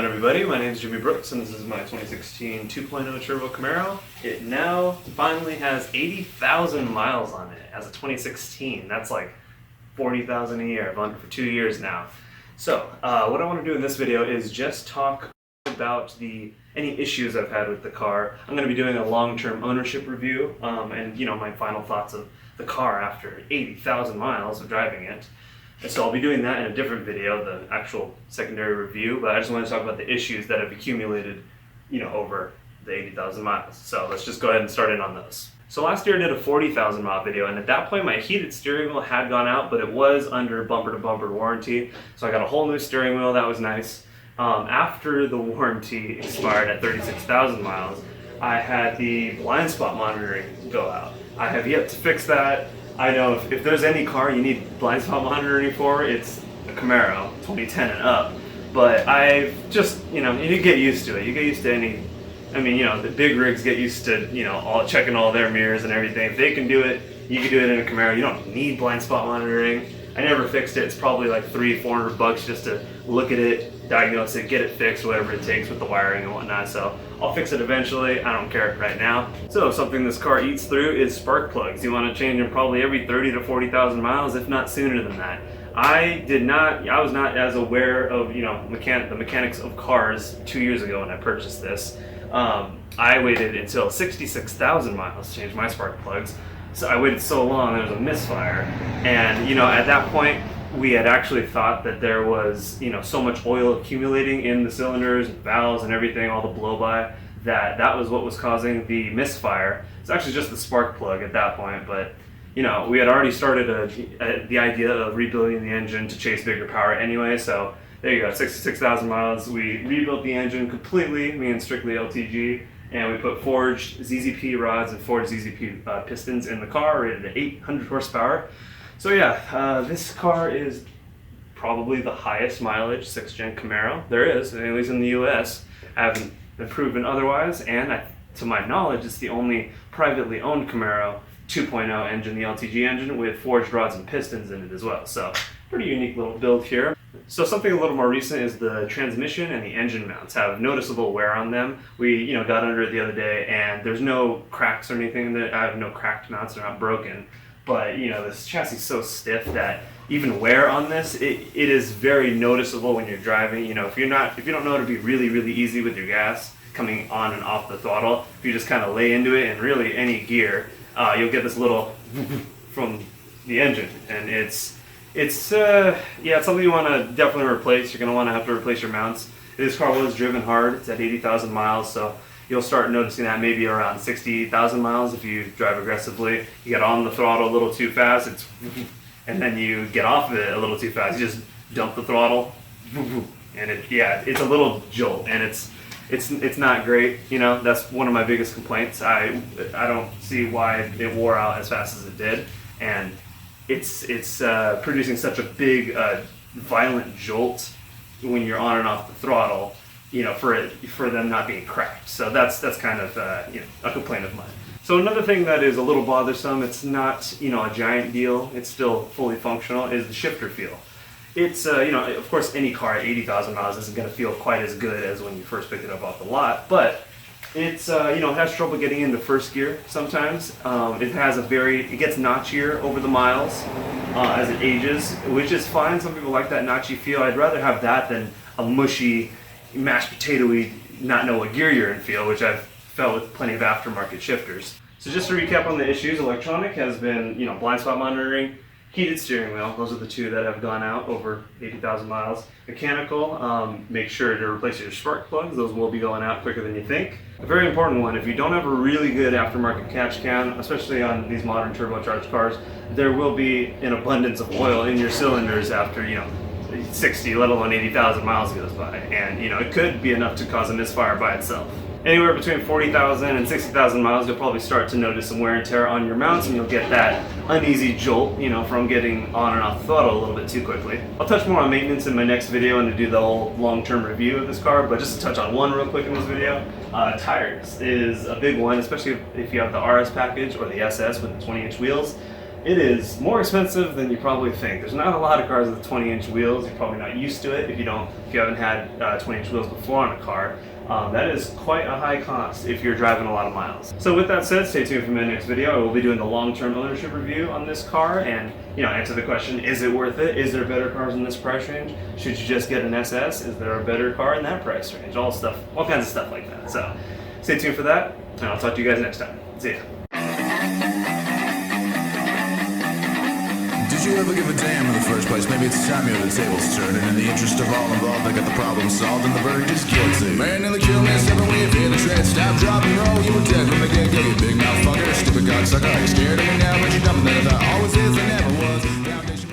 on, everybody? My name is Jimmy Brooks, and this is my 2016 2.0 Turbo Camaro. It now finally has 80,000 miles on it as a 2016. That's like 40,000 a year. I've owned it for 2 years now. So, what I want to do in this video is just talk about any issues I've had with the car. I'm going to be doing a long-term ownership review, and my final thoughts of the car after 80,000 miles of driving it. So I'll be doing that in a different video, the actual secondary review, but I just want to talk about the issues that have accumulated, over the 80,000 miles. So let's just go ahead and start in on those. So last year I did a 40,000 mile video, and at that point my heated steering wheel had gone out, but it was under bumper-to-bumper warranty. So I got a whole new steering wheel. That was nice. After the warranty expired at 36,000 miles, I had the blind spot monitoring go out. I have yet to fix that. I know if there's any car you need blind spot monitoring for, it's a Camaro, 2010 and up. But I just, you get used to it. You get used to any, the big rigs get used to, all checking all their mirrors and everything. If they can do it, you can do it in a Camaro. You don't need blind spot monitoring. I never fixed it. It's probably like $300-400 bucks just to look at it, diagnose it, get it fixed, whatever it takes with the wiring and whatnot. So I'll fix it eventually. I don't care right now. So something this car eats through is spark plugs. You want to change them probably every 30 to 40,000 miles, if not sooner than that. I was not as aware of, the mechanics of cars 2 years ago when I purchased this. I waited until 66,000 miles to change my spark plugs. So I waited so long, there was a misfire. And, at that point, we had actually thought that there was, so much oil accumulating in the cylinders, valves, and everything, all the blow-by, that was what was causing the misfire. It's actually just the spark plug at that point, but, we had already started the idea of rebuilding the engine to chase bigger power anyway, so there you go, 66,000 miles. We rebuilt the engine completely, me and strictly LTG, and we put forged ZZP rods and forged ZZP pistons in the car, rated at 800 horsepower. So yeah, this car is probably the highest mileage 6th gen Camaro there is, at least in the US. I haven't been proven otherwise, and to my knowledge, it's the only privately owned Camaro 2.0 engine, the LTG engine, with forged rods and pistons in it as well. So pretty unique little build here. So something a little more recent is the transmission and the engine mounts have noticeable wear on them. We got under it the other day, and there's no cracks or anything. I have no cracked mounts, they're not broken. But this chassis is so stiff that even wear on this, it is very noticeable when you're driving. If you don't know how to be really, really easy with your gas coming on and off the throttle, if you just kind of lay into it in really any gear, you'll get this little from the engine, and it's something you want to definitely replace. You're going to want to have to replace your mounts. This car was driven hard. It's at 80,000 miles, so you'll start noticing that maybe around 60,000 miles if you drive aggressively. You get on the throttle a little too fast, and then you get off of it a little too fast. You just dump the throttle, and it's a little jolt, and it's not great. That's one of my biggest complaints. I don't see why it wore out as fast as it did, and it's producing such a big, violent jolt when you're on and off the throttle, for them not being cracked. So that's kind of a complaint of mine. So another thing that is a little bothersome, it's not a giant deal, it's still fully functional, is the shifter feel. It's of course any car at 80,000 miles isn't going to feel quite as good as when you first picked it up off the lot, but it's it has trouble getting into first gear sometimes. It gets notchier over the miles as it ages, which is fine. Some people like that notchy feel. I'd rather have that than a mushy, mashed potato-y, not know what gear you're in feel, which I've felt with plenty of aftermarket shifters. So just to recap on the issues, electronic has been blind spot monitoring, heated steering wheel. Those are the two that have gone out over 80,000 miles. Mechanical, make sure to replace your spark plugs. Those will be going out quicker than you think. A very important one, if you don't have a really good aftermarket catch can, especially on these modern turbocharged cars, there will be an abundance of oil in your cylinders after 60, let alone 80,000 miles goes by. And it could be enough to cause a misfire by itself. Anywhere between 40,000 and 60,000 miles, you'll probably start to notice some wear and tear on your mounts, and you'll get that uneasy jolt, from getting on and off the throttle a little bit too quickly. I'll touch more on maintenance in my next video and to do the whole long-term review of this car, but just to touch on one real quick in this video, tires is a big one, especially if you have the RS package or the SS with the 20-inch wheels. It is more expensive than you probably think. There's not a lot of cars with 20-inch wheels. You're probably not used to it if you haven't had 20-inch wheels before on a car. That is quite a high cost if you're driving a lot of miles. So with that said, stay tuned for my next video. I will be doing the long-term ownership review on this car and answer the question, is it worth it? Is there better cars in this price range? Should you just get an SS? Is there a better car in that price range? All kinds of stuff like that. So stay tuned for that, and I'll talk to you guys next time. See ya. Did you ever give a damn in the first place? Maybe it's time you the tables turned, and in the interest of all involved, I got the problem solved, and the verdict is guilty. Man in the kill man, 7 way if in the tread, stop, drop, and roll. You were dead from the get-go, you big mouth fucker, stupid cocksucker. Are you scared of me now? But you're dumber than I thought. Always is and never was. Foundation